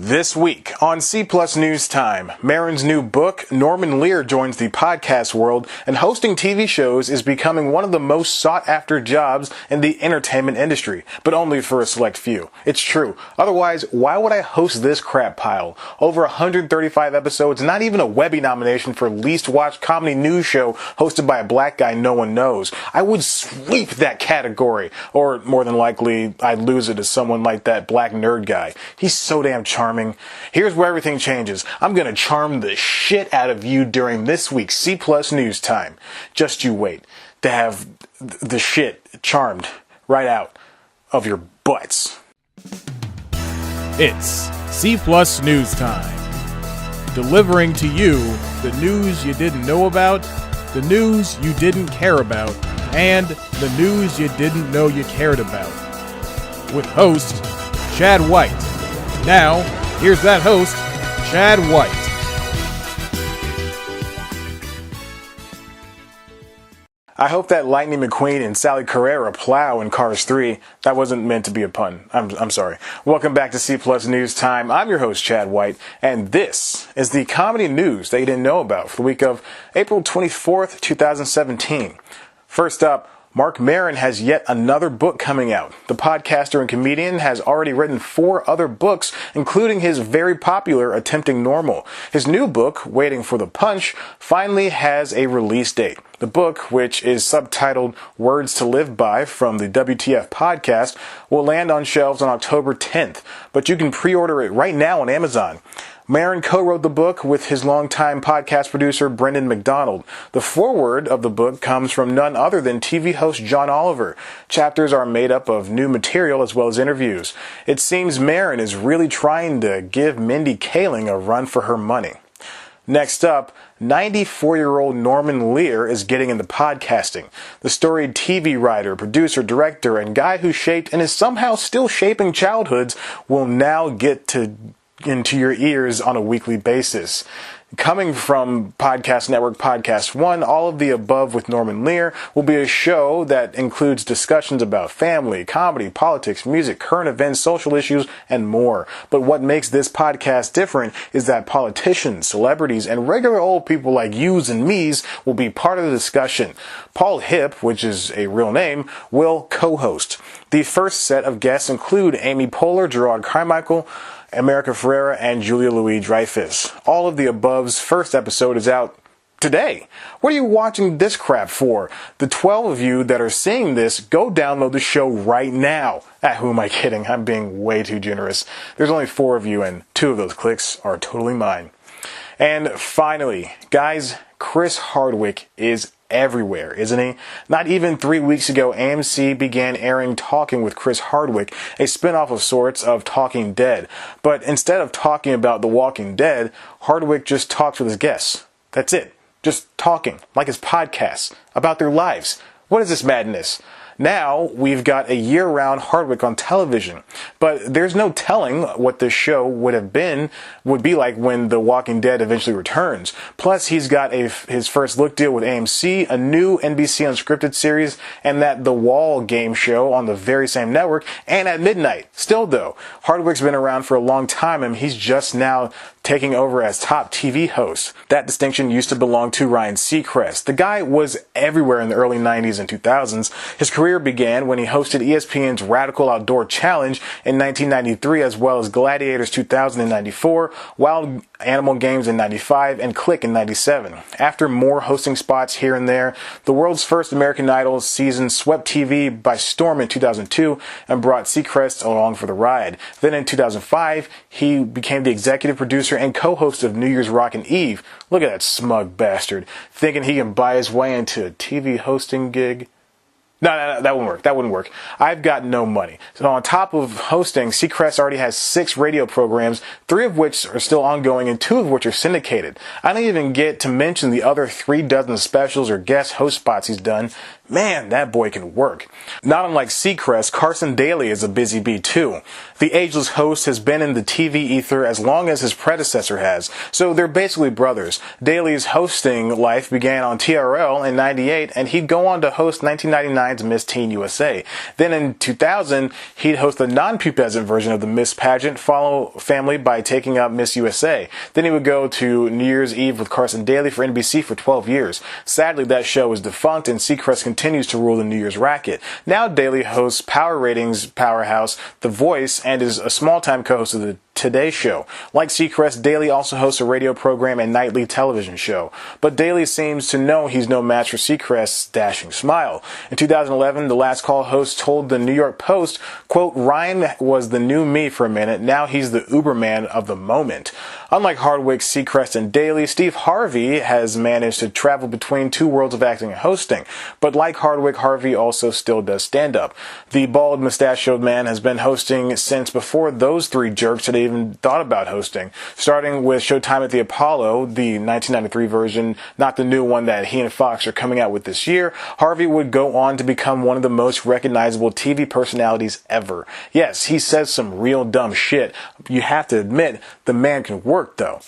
This week on C Plus News Time, Maron's new book, Norman Lear joins the podcast world, and hosting TV shows is becoming one of the most sought-after jobs in the entertainment industry, but only for a select few. It's true. Otherwise, why would I host this crap pile? Over 135 episodes, not even a Webby nomination for least watched comedy news show hosted by a black guy no one knows. I would sweep that category, or more than likely, I'd lose it to someone like that black nerd guy. He's so damn charming. Here's where everything changes. I'm gonna charm the shit out of you during this week's C Plus News Time. Just you wait to have the shit charmed right out of your butts. It's C Plus News Time. Delivering to you the news you didn't know about, the news you didn't care about, and the news you didn't know you cared about. With host Chad White. Now, here's that host, Chad White. I hope that Lightning McQueen and Sally Carrera plow in Cars 3. That wasn't meant to be a pun. I'm sorry. Welcome back to C Plus News Time. I'm your host, Chad White, and this is the comedy news that you didn't know about for the week of April 24th, 2017. First up, Marc Maron has yet another book coming out. The podcaster and comedian has already written 4 other books, including his very popular Attempting Normal. His new book, Waiting for the Punch, finally has a release date. The book, which is subtitled Words to Live By from the WTF podcast, will land on shelves on October 10th, but you can pre-order it right now on Amazon. Maron co-wrote the book with his longtime podcast producer, Brendan McDonald. The foreword of the book comes from none other than TV host John Oliver. Chapters are made up of new material as well as interviews. It seems Maron is really trying to give Mindy Kaling a run for her money. Next up, 94-year-old Norman Lear is getting into podcasting. The storied TV writer, producer, director, and guy who shaped and is somehow still shaping childhoods will now get into your ears on a weekly basis. Coming from Podcast Network Podcast One, All of the Above with Norman Lear will be a show that includes discussions about family, comedy, politics, music, current events, social issues, and more. But what makes this podcast different is that politicians, celebrities, and regular old people like yous and me's will be part of the discussion. Paul Hipp, which is a real name, will co-host. The first set of guests include Amy Poehler, Gerard Carmichael, America Ferrera, and Julia Louis-Dreyfus. All of the Above's first episode is out today. What are you watching this crap for? The 12 of you that are seeing this, go download the show right now. Who am I kidding? I'm being way too generous. There's only 4 of you, and 2 of those clicks are totally mine. And finally, guys, Chris Hardwick is everywhere, isn't he? Not even 3 weeks ago, AMC began airing Talking with Chris Hardwick, a spin-off of sorts of Talking Dead. But instead of talking about The Walking Dead, Hardwick just talks with his guests. That's it. Just talking, like his podcasts, about their lives. What is this madness? Now, we've got a year-round Hardwick on television, but there's no telling what this show would be like when The Walking Dead eventually returns. Plus, he's got his first look deal with AMC, a new NBC unscripted series, and that The Wall game show on the very same network, and at midnight. Still though, Hardwick's been around for a long time, and he's just now taking over as top TV host. That distinction used to belong to Ryan Seacrest. The guy was everywhere in the early 90s and 2000s. His career began when he hosted ESPN's Radical Outdoor Challenge in 1993, as well as Gladiators 2000 in 94, Wild Animal Games in 95, and Click in 97. After more hosting spots here and there, the world's first American Idol season swept TV by storm in 2002 and brought Seacrest along for the ride. Then in 2005, he became the executive producer and co-host of New Year's Rockin' Eve. Look at that smug bastard, thinking he can buy his way into a TV hosting gig. No, that wouldn't work. That wouldn't work. I've got no money. So on top of hosting, Seacrest already has 6 radio programs, 3 of which are still ongoing and 2 of which are syndicated. I don't even get to mention the other 3 dozen specials or guest host spots he's done. Man, that boy can work. Not unlike Seacrest, Carson Daly is a busy bee too. The ageless host has been in the TV ether as long as his predecessor has, so they're basically brothers. Daly's hosting life began on TRL in '98, and he'd go on to host 1999's Miss Teen USA. Then in 2000, he'd host the non-pubescent version of the Miss Pageant, follow family by taking up Miss USA. Then he would go to New Year's Eve with Carson Daly for NBC for 12 years. Sadly, that show is defunct, and Seacrest continues to rule the New Year's racket. Now Daly hosts Power Ratings powerhouse The Voice and is a small-time co-host of the Today Show. Like Seacrest, Daly also hosts a radio program and nightly television show. But Daly seems to know he's no match for Seacrest's dashing smile. In 2011, the Last Call host told the New York Post, quote, "Ryan was the new me for a minute. Now he's the Uberman of the moment." Unlike Hardwick, Seacrest, and Daly, Steve Harvey has managed to travel between two worlds of acting and hosting. But like Hardwick, Harvey also still does stand-up. The bald, mustachioed man has been hosting since before those three jerks had even thought about hosting. Starting with Showtime at the Apollo, the 1993 version, not the new one that he and Fox are coming out with this year, Harvey would go on to become one of the most recognizable TV personalities ever. Yes, he says some real dumb shit. You have to admit, the man can work, though.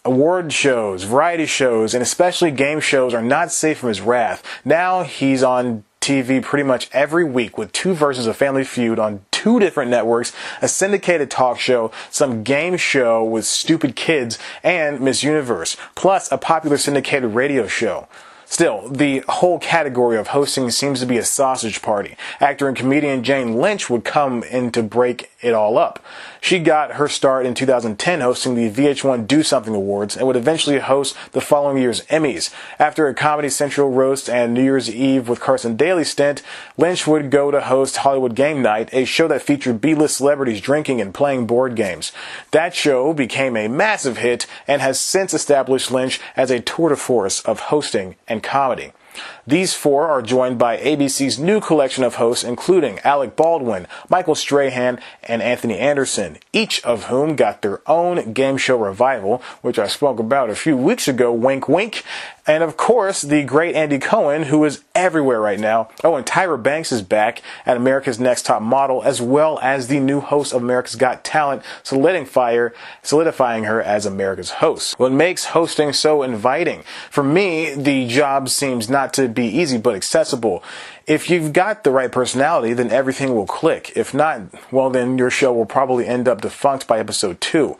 Award shows, variety shows, and especially game shows are not safe from his wrath. Now he's on TV pretty much every week with two versions of Family Feud on two different networks, a syndicated talk show, some game show with stupid kids, and Miss Universe, plus a popular syndicated radio show. Still, the whole category of hosting seems to be a sausage party. Actor and comedian Jane Lynch would come in to break it all up. She got her start in 2010 hosting the VH1 Do Something Awards and would eventually host the following year's Emmys. After a Comedy Central roast and New Year's Eve with Carson Daly stint, Lynch would go to host Hollywood Game Night, a show that featured B-list celebrities drinking and playing board games. That show became a massive hit and has since established Lynch as a tour de force of hosting and comedy. These four are joined by ABC's new collection of hosts, including Alec Baldwin, Michael Strahan, and Anthony Anderson, each of whom got their own game show revival, which I spoke about a few weeks ago, wink wink. And of course, the great Andy Cohen, who is everywhere right now. Oh, and Tyra Banks is back at America's Next Top Model, as well as the new host of America's Got Talent, solidifying her as America's host. What makes hosting so inviting? For me, the job seems not to be easy, but accessible. If you've got the right personality, then everything will click. If not, well, then your show will probably end up defunct by episode 2.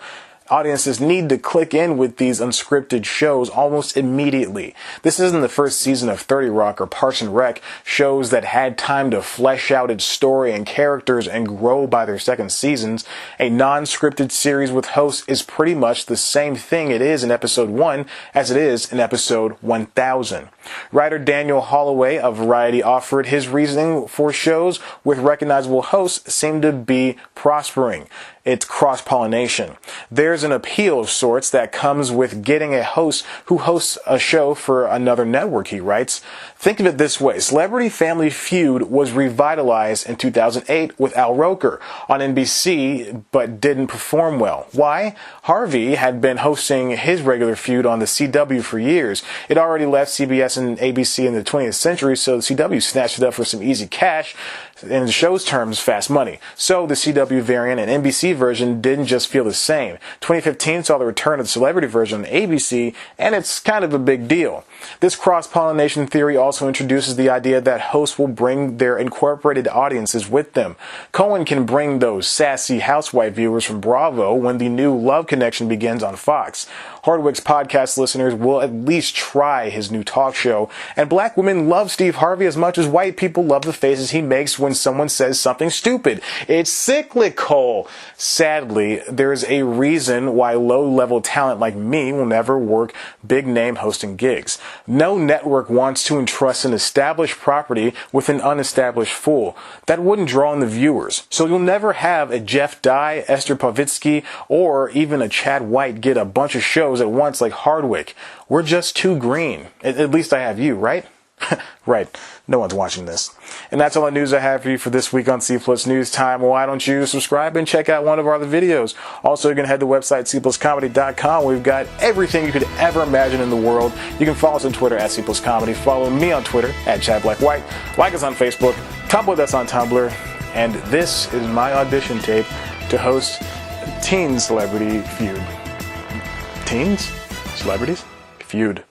Audiences need to click in with these unscripted shows almost immediately. This isn't the first season of 30 Rock or Parks and Rec, shows that had time to flesh out its story and characters and grow by their second seasons. A non-scripted series with hosts is pretty much the same thing it is in episode 1 as it is in episode 1000. Writer Daniel Holloway of Variety offered his reasoning for shows with recognizable hosts seem to be prospering. It's cross-pollination. There's an appeal of sorts that comes with getting a host who hosts a show for another network, he writes. Think of it this way. Celebrity Family Feud was revitalized in 2008 with Al Roker on NBC, but didn't perform well. Why? Harvey had been hosting his regular feud on the CW for years. It already left CBS and ABC in the 20th century, so the CW snatched it up for some easy cash, in the show's terms, fast money. So the CW variant and NBC version didn't just feel the same. 2015 saw the return of the celebrity version on ABC, and it's kind of a big deal. This cross-pollination theory also introduces the idea that hosts will bring their incorporated audiences with them. Cohen can bring those sassy housewife viewers from Bravo when the new Love Connection begins on Fox. Hardwick's podcast listeners will at least try his new talk show, and black women love Steve Harvey as much as white people love the faces he makes when someone says something stupid. It's cyclical. Sadly, there's a reason why low-level talent like me will never work big-name hosting gigs. No network wants to entrust an established property with an unestablished fool. That wouldn't draw in the viewers. So you'll never have a Jeff Dye, Esther Povitsky, or even a Chad White get a bunch of shows at once like Hardwick. We're just too green. At least I have you, right? Right. No one's watching this. And that's all the news I have for you for this week on C Plus News Time. Why don't you subscribe and check out one of our other videos? Also, you can head to the website cpluscomedy.com. We've got everything you could ever imagine in the world. You can follow us on Twitter at cpluscomedy. Follow me on Twitter at ChadBlackWhite. Like us on Facebook. Talk with us on Tumblr. And this is my audition tape to host Teen Celebrity Feud. Teens? Celebrities? Feud.